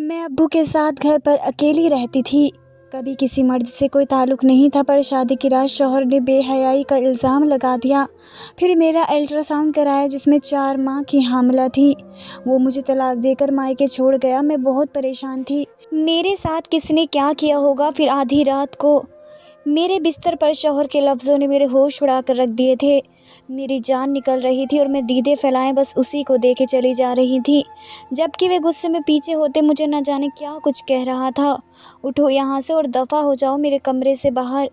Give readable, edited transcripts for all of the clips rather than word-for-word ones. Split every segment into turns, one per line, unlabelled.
میں ابو کے ساتھ گھر پر اکیلی رہتی تھی۔ کبھی کسی مرد سے کوئی تعلق نہیں تھا، پر شادی کی رات شوہر نے بے حیائی کا الزام لگا دیا۔ پھر میرا الٹرا ساؤنڈ کرایا جس میں 4 ماہ کی حاملہ تھی۔ وہ مجھے طلاق دے کر مائکے چھوڑ گیا۔ میں بہت پریشان تھی۔ میرے ساتھ کس نے کیا کیا ہوگا؟ پھر آدھی رات کو میرے بستر پر شوہر کے لفظوں نے میرے ہوش اڑا کر رکھ دیے تھے۔ میری جان نکل رہی تھی اور میں دیدے پھیلائے بس اسی کو دیکھے چلی جا رہی تھی، جبکہ وہ غصے میں پیچھے ہوتے مجھے نہ جانے کیا کچھ کہہ رہا تھا۔ اٹھو یہاں سے اور دفع ہو جاؤ میرے کمرے سے باہر۔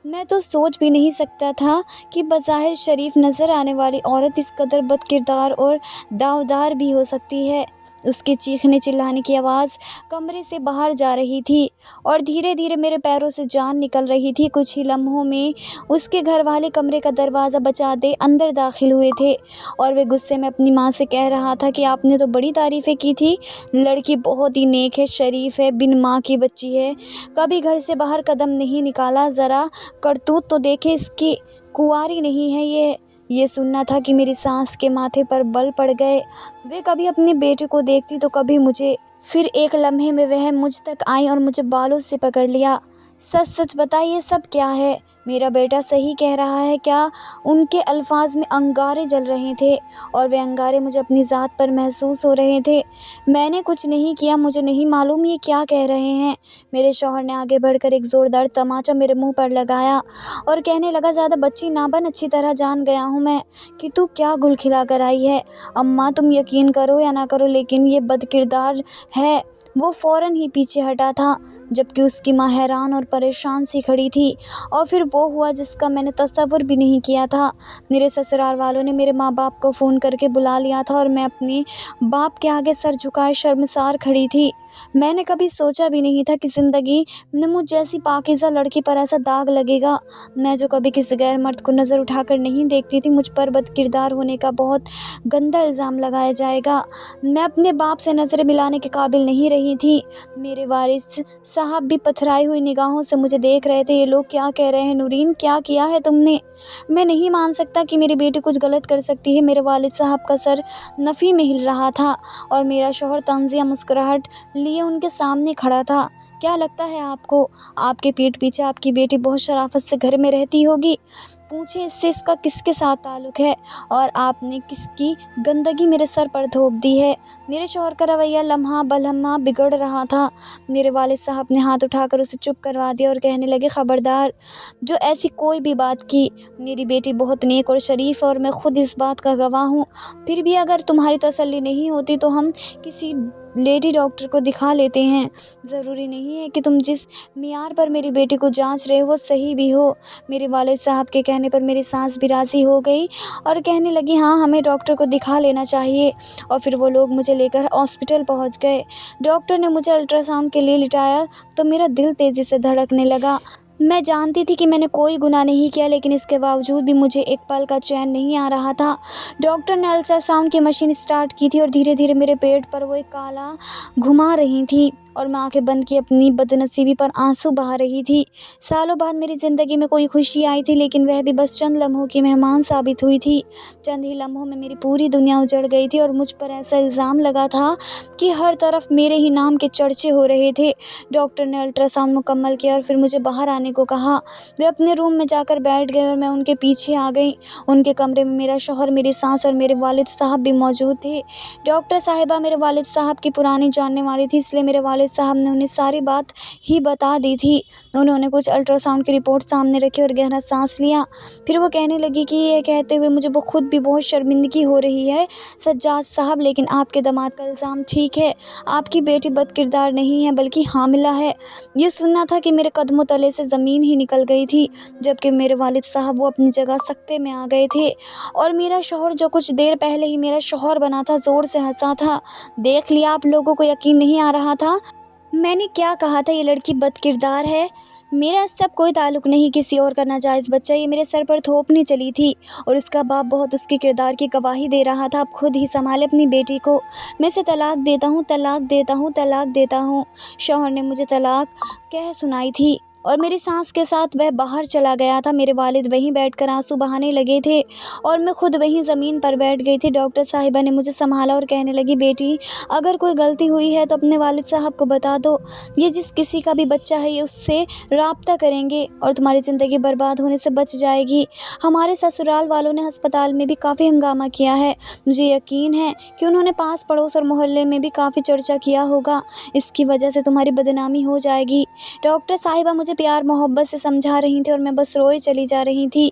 میں تو سوچ بھی نہیں سکتا تھا کہ بظاہر شریف نظر آنے والی عورت اس قدر بد کردار اور داودار بھی ہو سکتی ہے۔ اس کے چیخنے چلانے کی آواز کمرے سے باہر جا رہی تھی اور دھیرے دھیرے میرے پیروں سے جان نکل رہی تھی۔ کچھ ہی لمحوں میں اس کے گھر والے کمرے کا دروازہ بچا دے اندر داخل ہوئے تھے اور وہ غصے میں اپنی ماں سے کہہ رہا تھا کہ آپ نے تو بڑی تعریفیں کی تھی، لڑکی بہت ہی نیک ہے، شریف ہے، بن ماں کی بچی ہے، کبھی گھر سے باہر قدم نہیں نکالا، ذرا کرتوت تو دیکھے اس کی، کنواری نہیں ہے یہ سننا تھا کہ میری سانس کے ماتھے پر بل پڑ گئے۔ وہ کبھی اپنے بیٹے کو دیکھتی تو کبھی مجھے، پھر ایک لمحے میں وہ مجھ تک آئیں اور مجھے بالوں سے پکڑ لیا۔ سچ سچ بتائیں یہ سب کیا ہے؟ میرا بیٹا صحیح کہہ رہا ہے کیا؟ ان کے الفاظ میں انگارے جل رہے تھے اور وہ انگارے مجھے اپنی ذات پر محسوس ہو رہے تھے۔ میں نے کچھ نہیں کیا، مجھے نہیں معلوم یہ کیا کہہ رہے ہیں۔ میرے شوہر نے آگے بڑھ کر ایک زوردار تماچا میرے منہ پر لگایا اور کہنے لگا، زیادہ بچی نہ بن، اچھی طرح جان گیا ہوں میں کہ تو کیا گل کھلا کر آئی ہے۔ اماں تم یقین کرو یا نہ کرو لیکن یہ بد کردار ہے۔ وہ فوراً ہی پیچھے ہٹا تھا جبکہ اس کی ماں حیران اور پریشان سی کھڑی تھی۔ اور پھر وہ ہوا جس کا میں نے تصور بھی نہیں کیا تھا۔ میرے سسرال والوں نے میرے ماں باپ کو فون کر کے بلا لیا تھا اور میں اپنے باپ کے آگے سر جھکائے شرمسار کھڑی تھی۔ میں نے کبھی سوچا بھی نہیں تھا کہ زندگی میں مجھ جیسی پاکیزہ لڑکی پر ایسا داغ لگے گا۔ میں جو کبھی کسی غیر مرد کو نظر اٹھا کر نہیں دیکھتی تھی، مجھ پر بد کردار ہونے کا بہت گندا الزام لگایا جائے گا۔ میں اپنے باپ سے نظریں ملانے کے قابل نہیں رہی تھی۔ میرے والد صاحب بھی پتھرائی ہوئی نگاہوں سے مجھے دیکھ رہے تھے۔ یہ لوگ کیا کہہ رہے ہیں؟ نورین کیا کیا ہے تم نے؟ میں نہیں مان سکتا کہ میری بیٹی کچھ غلط کر سکتی ہے۔ میرے والد صاحب کا سر نفی میں ہل رہا تھا اور میرا شوہر طنزیہ مسکراہٹ لیے ان کے سامنے کھڑا تھا۔ کیا لگتا ہے آپ کو؟ آپ کے پیٹھ پیچھے آپ کی بیٹی بہت شرافت سے گھر میں رہتی ہوگی۔ پوچھیں اس سے اس کا کس کے ساتھ تعلق ہے اور آپ نے کس کی گندگی میرے سر پر تھوپ دی ہے؟ میرے شوہر کا رویہ لمحہ بلمحہ بگڑ رہا تھا۔ میرے والد صاحب نے ہاتھ اٹھا کر اسے چپ کروا دیا اور کہنے لگے، خبردار جو ایسی کوئی بھی بات کی۔ میری بیٹی بہت نیک اور شریف ہے اور میں خود اس بات کا گواہ ہوں۔ پھر بھی اگر تمہاری تسلی نہیں ہوتی تو ہم کسی لیڈی ڈاکٹر کو دکھا لیتے ہیں۔ ضروری نہیں ہے کہ تم جس معیار پر میری بیٹی کو جانچ رہے ہو وہ صحیح بھی ہو۔ میرے والد صاحب کے کہنے پر میری سانس بھی راضی ہو گئی اور کہنے لگی، ہاں ہمیں ڈاکٹر کو دکھا لینا چاہیے۔ اور پھر وہ لوگ مجھے لے کر ہاسپٹل پہنچ گئے۔ ڈاکٹر نے مجھے الٹرا ساؤنڈ کے لیے لٹایا تو میرا دل تیزی سے دھڑکنے لگا۔ میں جانتی تھی کہ میں نے کوئی گناہ نہیں کیا لیکن اس کے باوجود بھی مجھے ایک پل کا چین نہیں آ رہا تھا۔ ڈاکٹر نے الٹرا ساؤنڈ کی مشین اسٹارٹ کی تھی اور دھیرے دھیرے میرے پیٹ پر وہ ایک کالا گھما رہی تھی اور میں آنکھیں بند کیے اپنی بدنصیبی پر آنسو بہا رہی تھی۔ سالوں بعد میری زندگی میں کوئی خوشی آئی تھی لیکن وہ بھی بس چند لمحوں کی مہمان ثابت ہوئی تھی۔ چند ہی لمحوں میں میری پوری دنیا اجڑ گئی تھی اور مجھ پر ایسا الزام لگا تھا کہ ہر طرف میرے ہی نام کے چرچے ہو رہے تھے۔ ڈاکٹر نے الٹرا ساؤنڈ مکمل کیا اور پھر مجھے باہر آنے کو کہا۔ وہ اپنے روم میں جا کر بیٹھ گئے اور میں ان کے پیچھے آ گئی۔ ان کے کمرے میں میرا شوہر، میری ساس اور میرے والد صاحب بھی موجود تھے۔ ڈاکٹر صاحبہ میرے والد صاحب کی پرانی جاننے والی تھی، اس لیے میرے والد صاحب نے انہیں ساری بات ہی بتا دی تھی۔ انہوں نے کچھ الٹرا ساؤنڈ کی رپورٹ سامنے رکھی اور گہرا سانس لیا۔ پھر وہ کہنے لگی کہ یہ کہتے ہوئے مجھے خود بھی بہت شرمندگی ہو رہی ہے سجاد صاحب، لیکن آپ کے داماد کا الزام ٹھیک ہے، آپ کی بیٹی بد کردار نہیں ہے بلکہ حاملہ ہے۔ یہ سننا تھا کہ میرے قدموں تلے سے زمین ہی نکل گئی تھی، جبکہ میرے والد صاحب وہ اپنی جگہ سکتے میں آ گئے تھے اور میرا شوہر جو کچھ دیر پہلے ہی میرا شوہر بنا تھا زور سے ہنسا تھا۔ دیکھ لیا، آپ لوگوں کو یقین نہیں آ رہا تھا؟ میں نے کیا کہا تھا، یہ لڑکی بد کردار ہے۔ میرا اس سب کوئی تعلق نہیں، کسی اور کا ناجائز بچہ یہ میرے سر پر تھوپنی چلی تھی اور اس کا باپ بہت اس کے کردار کی گواہی دے رہا تھا۔ اب خود ہی سنبھالے اپنی بیٹی کو۔ میں اسے طلاق دیتا ہوں، طلاق دیتا ہوں، طلاق دیتا ہوں۔ شوہر نے مجھے طلاق کہہ سنائی تھی اور میری سانس کے ساتھ وہ باہر چلا گیا تھا۔ میرے والد وہیں بیٹھ کر آنسو بہانے لگے تھے اور میں خود وہیں زمین پر بیٹھ گئی تھی۔ ڈاکٹر صاحبہ نے مجھے سنبھالا اور کہنے لگی، بیٹی اگر کوئی غلطی ہوئی ہے تو اپنے والد صاحب کو بتا دو، یہ جس کسی کا بھی بچہ ہے یہ اس سے رابطہ کریں گے اور تمہاری زندگی برباد ہونے سے بچ جائے گی۔ ہمارے سسرال والوں نے ہسپتال میں بھی کافی ہنگامہ کیا ہے، مجھے یقین ہے کہ انہوں نے پاس پڑوس اور محلے میں بھی کافی چرچا کیا ہوگا، اس کی وجہ سے تمہاری بدنامی ہو جائے گی۔ ڈاکٹر صاحبہ مجھے پیار محبت سے سمجھا رہی تھیں اور میں بس روئے چلی جا رہی تھی۔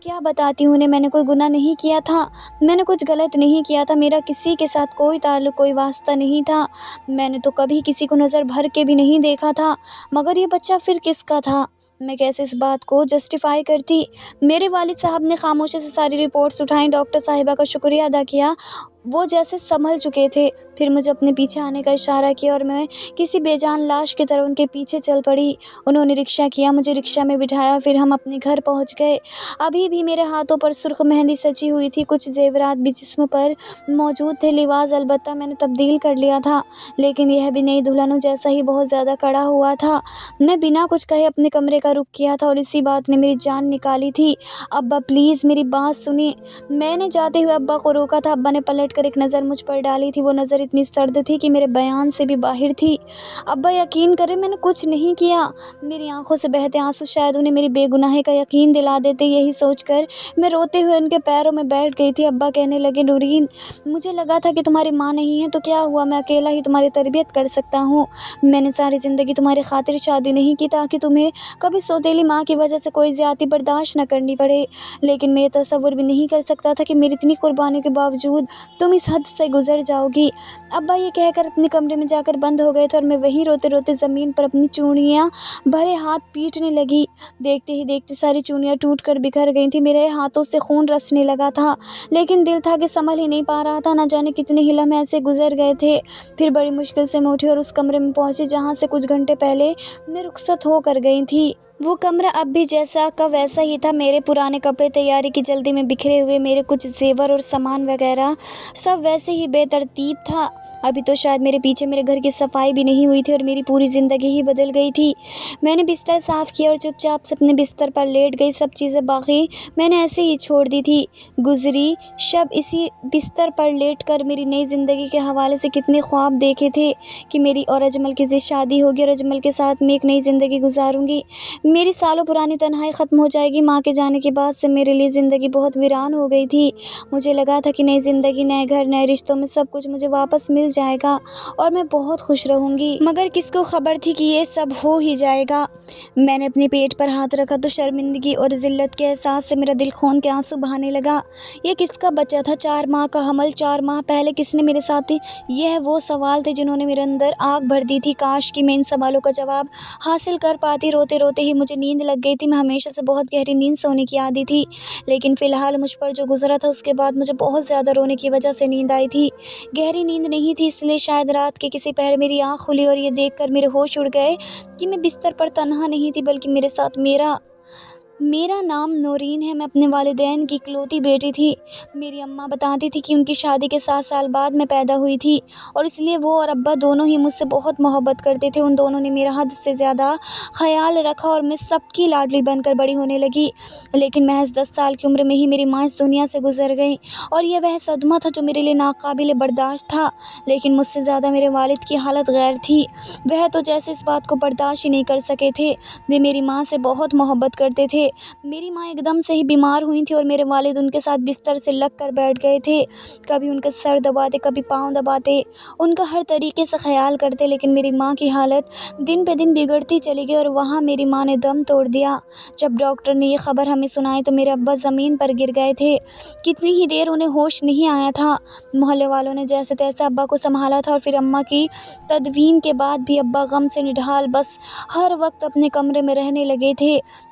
کیا بتاتی ہوں انہیں، میں نے کوئی گناہ نہیں کیا تھا، میں نے کچھ غلط نہیں کیا تھا، میرا کسی کے ساتھ کوئی تعلق کوئی واسطہ نہیں تھا، میں نے تو کبھی کسی کو نظر بھر کے بھی نہیں دیکھا تھا، مگر یہ بچہ پھر کس کا تھا؟ میں کیسے اس بات کو جسٹیفائی کرتی؟ میرے والد صاحب نے خاموشی سے ساری رپورٹس اٹھائیں، ڈاکٹر صاحبہ کا شکریہ ادا کیا، وہ جیسے سنبھل چکے تھے، پھر مجھے اپنے پیچھے آنے کا اشارہ کیا اور میں کسی بے جان لاش کی طرح ان کے پیچھے چل پڑی۔ انہوں نے رکشہ کیا، مجھے رکشہ میں بٹھایا، پھر ہم اپنے گھر پہنچ گئے۔ ابھی بھی میرے ہاتھوں پر سرخ مہندی سجی ہوئی تھی، کچھ زیورات بھی جسم پر موجود تھے، لباس البتہ میں نے تبدیل کر لیا تھا، لیکن یہ بھی نئی دلہنوں جیسا ہی بہت زیادہ کڑا ہوا تھا۔ میں بنا کچھ کہے اپنے کمرے کا رخ کیا تھا اور اسی بات نے میری جان نکالی تھی۔ ابا پلیز میری بات سنیں، میں نے جاتے ہوئے ابا کو روکا تھا۔ ابا نے پلٹ کر ایک نظر مجھ پر ڈالی تھی، وہ نظر اتنی سرد تھی کہ میرے بیان سے بھی باہر تھی۔ ابا یقین کریں میں نے کچھ نہیں کیا۔ میری آنکھوں سے بہتے آنسو شاید انہیں میری بے گناہی کا یقین دلا دیتے، یہی سوچ کر میں روتے ہوئے ان کے پیروں میں بیٹھ گئی تھی۔ ابا کہنے لگے، نورین مجھے لگا تھا کہ تمہاری ماں نہیں ہے تو کیا ہوا، میں اکیلا ہی تمہاری تربیت کر سکتا ہوں، میں نے ساری زندگی تمہاری خاطر شادی نہیں کی تاکہ تمہیں کبھی سوتیلی ماں کی وجہ سے کوئی زیادتی برداشت نہ کرنی پڑے، لیکن میں یہ تصور بھی نہیں کر سکتا تھا کہ میری اتنی قربانیوں کے باوجود تم اس حد سے گزر جاؤ گی۔ ابا یہ کہہ کر اپنے کمرے میں جا کر بند ہو گئے تھے اور میں وہیں روتے روتے زمین پر اپنی چوڑیاں بھرے ہاتھ پیٹنے لگی۔ دیکھتے ہی دیکھتے ساری چوڑیاں ٹوٹ کر بکھر گئی تھیں، میرے ہاتھوں سے خون رسنے لگا تھا، لیکن دل تھا کہ سنبھل ہی نہیں پا رہا تھا، نہ جانے کتنے ہی لمحے ایسے گزر گئے تھے۔ پھر بڑی مشکل سے میں اٹھی اور اس کمرے میں پہنچی جہاں سے کچھ گھنٹے پہلے میں رخصت ہو کر گئی تھی۔ وہ کمرہ اب بھی جیسا کا ویسا ہی تھا، میرے پرانے کپڑے تیاری کی جلدی میں بکھرے ہوئے، میرے کچھ زیور اور سامان وغیرہ سب ویسے ہی بے ترتیب تھا۔ ابھی تو شاید میرے پیچھے میرے گھر کی صفائی بھی نہیں ہوئی تھی اور میری پوری زندگی ہی بدل گئی تھی۔ میں نے بستر صاف کیا اور چپ چاپ سے اپنے بستر پر لیٹ گئی، سب چیزیں باقی میں نے ایسے ہی چھوڑ دی تھی۔ گزری شب اسی بستر پر لیٹ کر میری نئی زندگی کے حوالے سے کتنے خواب دیکھے تھے کہ میری اور اجمل کی شادی ہوگی اور اجمل کے ساتھ میں ایک نئی زندگی گزاروں گی، میری سالوں پرانی تنہائی ختم ہو جائے گی۔ ماں کے جانے کے بعد سے میرے لیے زندگی بہت ویران ہو گئی تھی، مجھے لگا تھا کہ نئی زندگی، نئے گھر، نئے رشتوں میں سب کچھ مجھے واپس مل جائے گا اور میں بہت خوش رہوں گی، مگر کس کو خبر تھی کہ یہ سب ہو ہی جائے گا۔ میں نے اپنے پیٹ پر ہاتھ رکھا تو شرمندگی اور ذلت کے احساس سے میرا دل خون کے آنسو بہانے لگا۔ یہ کس کا بچہ تھا؟ 4 ماہ کا حمل، 4 ماہ پہلے کس نے میرے ساتھ؟ یہ وہ سوال تھے جنہوں نے میرے اندر آگ بھر دی تھی، کاش کہ میں ان سوالوں کا جواب حاصل کر پاتی۔ روتے روتے ہی مجھے نیند لگ گئی تھی، میں ہمیشہ سے بہت گہری نیند سونے کی عادی تھی، لیکن فی الحال مجھ پر جو گزرا تھا اس کے بعد مجھے بہت زیادہ رونے کی وجہ سے نیند آئی تھی۔ گہری نیند نہیں تھی، اس لیے شاید رات کے کسی پہر میری آنکھ کھلی اور یہ دیکھ کر میرے ہوش اڑ گئے کہ میں بستر پر تنہا نہیں تھی بلکہ میرے ساتھ میرا نام نورین ہے، میں اپنے والدین کی اکلوتی بیٹی تھی۔ میری اماں بتاتی تھی کہ ان کی شادی کے 7 سال بعد میں پیدا ہوئی تھی اور اس لیے وہ اور ابا دونوں ہی مجھ سے بہت محبت کرتے تھے، ان دونوں نے میرا حد سے زیادہ خیال رکھا اور میں سب کی لاڈلی بن کر بڑی ہونے لگی، لیکن محض 10 سال کی عمر میں ہی میری ماں اس دنیا سے گزر گئیں اور یہ وہ صدمہ تھا جو میرے لیے ناقابل برداشت تھا، لیکن مجھ سے زیادہ میرے والد کی حالت غیر تھی، وہ تو جیسے اس بات کو برداشت ہی نہیں کر سکے تھے۔ وہ میری ماں سے بہت محبت کرتے تھے۔ میری ماں ایک دم سے ہی بیمار ہوئی تھی اور میرے والد ان کے ساتھ بستر سے لگ کر بیٹھ گئے تھے، کبھی ان کا سر دباتے، کبھی پاؤں دباتے، ان کا ہر طریقے سے خیال کرتے، لیکن میری ماں کی حالت دن پہ دن بگڑتی چلی گئی اور وہاں میری ماں نے دم توڑ دیا۔ جب ڈاکٹر نے یہ خبر ہمیں سنائی تو میرے ابا زمین پر گر گئے تھے، کتنی ہی دیر انہیں ہوش نہیں آیا تھا۔ محلے والوں نے جیسے تیسے ابا کو سنبھالا تھا اور پھر اماں کی تدفین کے بعد بھی ابا غم سے نڈھال بس ہر وقت اپنے کمرے میں رہنے لگے تھے،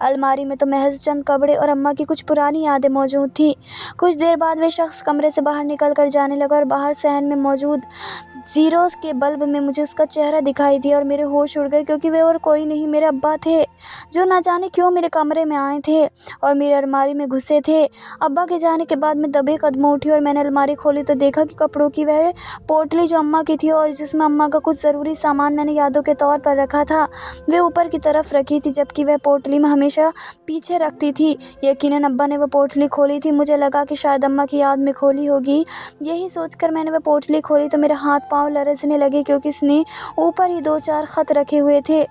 الماری میں تو محض چند کپڑے اور اماں کی کچھ پرانی یادیں موجود تھیں۔ کچھ دیر بعد وہ شخص کمرے سے باہر نکل کر جانے لگا اور باہر صحن میں موجود زیرو کے بلب میں مجھے اس کا چہرہ دکھائی دیا اور میرے ہوش اڑ گئے، کیونکہ وہ اور کوئی نہیں میرے ابا تھے، جو نہ جانے کیوں میرے کمرے میں آئے تھے اور میری الماری میں گھسے تھے۔ ابا کے جانے کے بعد میں دبے قدموں اٹھی اور میں نے الماری کھولی تو دیکھا کہ کپڑوں کی وہ پوٹلی جو اماں کی تھی اور جس میں اماں کا کچھ ضروری سامان میں نے یادوں کے طور پر رکھا تھا، وہ اوپر کی طرف رکھی تھی، جبکہ وہ پوٹلی میں ہمیشہ پیچھے رکھتی تھی۔ یقیناً ابا نے وہ پوٹلی کھولی تھی۔ مجھے لگا کہ شاید اماں کی یاد میں کھولی ہوگی۔ یہی سوچ کر میں نے وہ پوٹلی کھولی تو میرے ہاتھ پاؤں لرزنے لگے، کیونکہ اس نے اوپر ہی 2-4 خط رکھے ہوئے تھے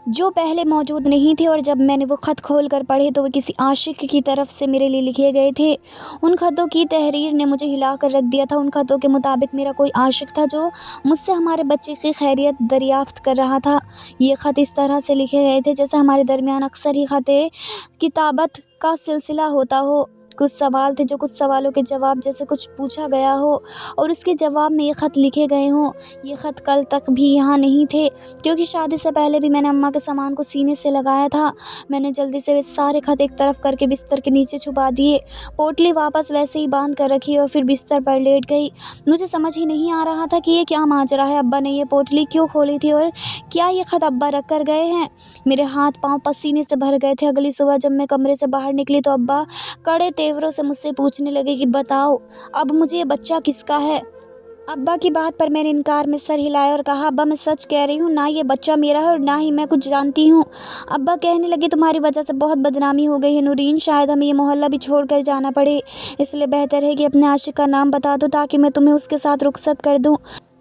جو پہلے موجود نہیں تھے، اور جب میں نے وہ خط کھول کر پڑھے تو وہ کسی عاشق کی طرف سے میرے لیے لکھے گئے تھے۔ ان خطوں کی تحریر نے مجھے ہلا کر رکھ دیا تھا۔ ان خطوں کے مطابق میرا کوئی عاشق تھا جو مجھ سے ہمارے بچے کی خیریت دریافت کر رہا تھا۔ یہ خط اس طرح سے لکھے گئے تھے جیسے ہمارے درمیان اکثر ہی خط کتابت کا سلسلہ ہوتا ہو۔ کچھ سوال تھے جو کچھ سوالوں کے جواب جیسے کچھ پوچھا گیا ہو اور اس کے جواب میں یہ خط لکھے گئے ہوں۔ یہ خط کل تک بھی یہاں نہیں تھے، کیونکہ شادی سے پہلے بھی میں نے اماں کے سامان کو سینے سے لگایا تھا۔ میں نے جلدی سے وہ سارے خط ایک طرف کر کے بستر کے نیچے چھپا دیے، پوٹلی واپس ویسے ہی باندھ کر رکھی اور پھر بستر پر لیٹ گئی۔ مجھے سمجھ ہی نہیں آ رہا تھا کہ یہ کیا ماجرا ہے۔ ابا نے یہ پوٹلی کیوں کھولی تھی اور کیا یہ خط ابا رکھ کر گئے ہیں؟ میرے ہاتھ پاؤں پسینے سے بھر گئے تھے۔ اگلی صبح جب میں کمرے سے باہر نکلی تو ابا کڑے تیوروں سے مجھ سے پوچھنے لگے کہ بتاؤ اب مجھے یہ بچہ کس کا ہے؟ ابا کی بات پر میں نے انکار میں سر ہلایا اور کہا، ابا میں سچ کہہ رہی ہوں، نہ یہ بچہ میرا ہے اور نہ ہی میں کچھ جانتی ہوں۔ ابا کہنے لگے، تمہاری وجہ سے بہت بدنامی ہو گئی ہے نورین، شاید ہمیں یہ محلہ بھی چھوڑ کر جانا پڑے، اس لیے بہتر ہے کہ اپنے عاشق کا نام بتا دو تاکہ میں تمہیں اس کے ساتھ رخصت کر دوں۔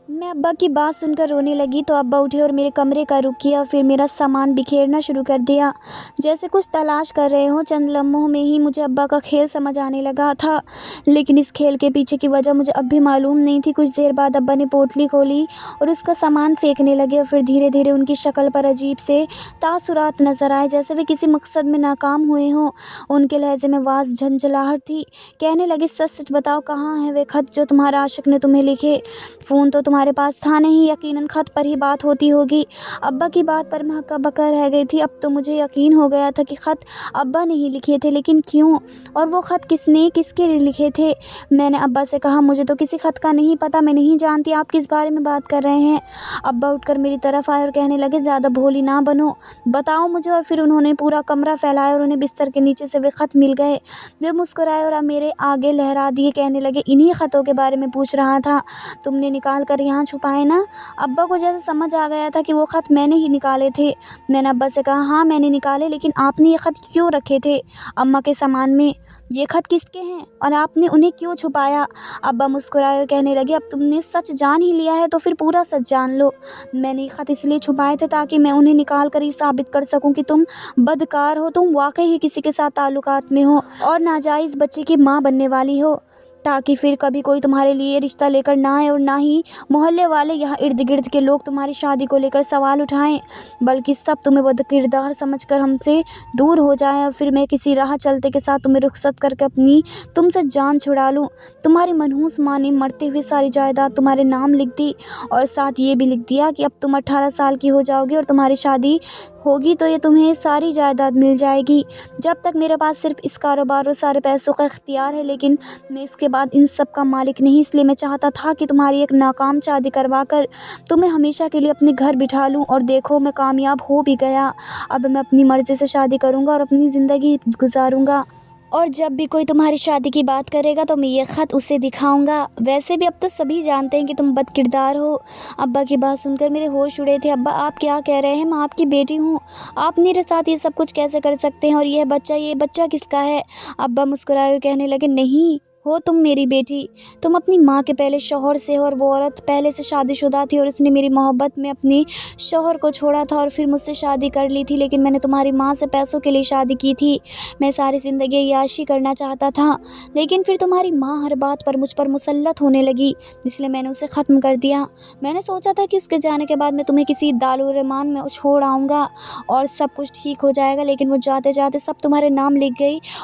میں ابا کی بات سن کر رونے لگی تو ابا اٹھے اور میرے کمرے کا رخ کیا، پھر میرا سامان بکھیرنا شروع کر دیا جیسے کچھ تلاش کر رہے ہوں۔ چند لمحوں میں ہی مجھے ابا کا کھیل سمجھ آنے لگا تھا، لیکن اس کھیل کے پیچھے کی وجہ مجھے اب بھی معلوم نہیں تھی۔ کچھ دیر بعد ابا نے پوٹلی کھولی اور اس کا سامان پھینکنے لگے اور پھر دھیرے دھیرے ان کی شکل پر عجیب سے تاثرات نظر آئے، جیسے وہ کسی مقصد میں ناکام ہوئے ہوں۔ ان کے لہجے میں واضح جھنجھلاہٹ تھی۔ کہنے لگے، سچ سچ بتاؤ، کہاں ہیں وہ خط جو تمہارا عاشق نے تمہیں لکھے؟ فون تو تمہارے پاس تھا نہیں، یقیناً خط پر ہی بات ہوتی ہوگی۔ ابا کی بات پر میں ہکا بکا رہ گئی تھی۔ اب تو مجھے یقین ہو گیا تھا کہ خط ابا نے ہی لکھے تھے، لیکن کیوں؟ اور وہ خط کس نے کس کے لیے لکھے تھے؟ میں نے ابا سے کہا، مجھے تو کسی خط کا نہیں پتہ، میں نہیں جانتی آپ کس بارے میں بات کر رہے ہیں۔ ابا اٹھ کر میری طرف آئے اور کہنے لگے، زیادہ بھولی نہ بنو، بتاؤ مجھے۔ اور پھر انہوں نے پورا کمرہ پھیلایا اور انہیں بستر کے نیچے سے وہ خط مل گئے۔ وہ مسکرائے اور میرے آگے لہرا دیے، کہنے لگے، انہی خطوں کے بارے میں پوچھ رہا تھا، تم نے نکال کر یہاں چھپائے نا؟ ابا کو جیسے سمجھ آ گیا تھا کہ وہ خط میں نے ہی نکالے تھے۔ میں نے ابا سے کہا، ہاں میں نے نکالے، لیکن آپ نے یہ خط کیوں رکھے تھے اماں کے سامان میں؟ یہ خط کس کے ہیں اور آپ نے انہیں کیوں چھپایا؟ ابا مسکرائے اور کہنے لگے، اب تم نے سچ جان ہی لیا ہے تو پھر پورا سچ جان لو۔ میں نے یہ خط اس لیے چھپائے تھے تاکہ میں انہیں نکال کر یہ ثابت کر سکوں کہ تم بدکار ہو، تم واقعی ہی کسی کے ساتھ تعلقات میں ہو اور ناجائز بچے کی ماں بننے والی ہو، تاکہ پھر کبھی کوئی تمہارے لیے رشتہ لے کر نہ آئے اور نہ ہی محلے والے یہاں ارد گرد کے لوگ تمہاری شادی کو لے کر سوال اٹھائیں، بلکہ سب تمہیں بدکردار سمجھ کر ہم سے دور ہو جائیں اور پھر میں کسی راہ چلتے کے ساتھ تمہیں رخصت کر کے اپنی تم سے جان چھڑا لوں۔ تمہاری منحوس ماں نے مرتے ہوئے ساری جائیداد تمہارے نام لکھ دی اور ساتھ یہ بھی لکھ دیا کہ اب تم 18 سال کی ہو جاؤ گی اور تمہاری شادی ہوگی تو یہ تمہیں ساری جائیداد مل جائے گی۔ جب تک میرے پاس صرف اس کاروبار اور سارے پیسوں کا اختیار ہے، لیکن میں اس کے بعد ان سب کا مالک نہیں، اس لیے میں چاہتا تھا کہ تمہاری ایک ناکام شادی کروا کر تمہیں ہمیشہ کے لیے اپنے گھر بٹھا لوں، اور دیکھو میں کامیاب ہو بھی گیا۔ اب میں اپنی مرضی سے شادی کروں گا اور اپنی زندگی گزاروں گا، اور جب بھی کوئی تمہاری شادی کی بات کرے گا تو میں یہ خط اسے دکھاؤں گا۔ ویسے بھی اب تو سبھی جانتے ہیں کہ تم بد کردار ہو۔ ابا کی بات سن کر میرے ہوش اڑے تھے۔ ابا آپ کیا کہہ رہے ہیں؟ میں آپ کی بیٹی ہوں، آپ میرے ساتھ یہ سب کچھ کیسے کر سکتے ہیں؟ اور یہ بچہ کس کا ہے؟ ابا مسکرائے اور کہنے لگے، نہیں ہو تم میری بیٹی، تم اپنی ماں کے پہلے شوہر سے ہو، اور وہ عورت پہلے سے شادی شدہ تھی اور اس نے میری محبت میں اپنے شوہر کو چھوڑا تھا اور پھر مجھ سے شادی کر لی تھی، لیکن میں نے تمہاری ماں سے پیسوں کے لیے شادی کی تھی۔ میں ساری زندگی عیاشی کرنا چاہتا تھا، لیکن پھر تمہاری ماں ہر بات پر مجھ پر مسلط ہونے لگی، اس لیے میں نے اسے ختم کر دیا۔ میں نے سوچا تھا کہ اس کے جانے کے بعد میں تمہیں کسی دارالرحمان میں چھوڑ آؤں گا اور سب کچھ ٹھیک ہو جائے گا، لیکن وہ جاتے جاتے سب تمہارے نام لکھ گئی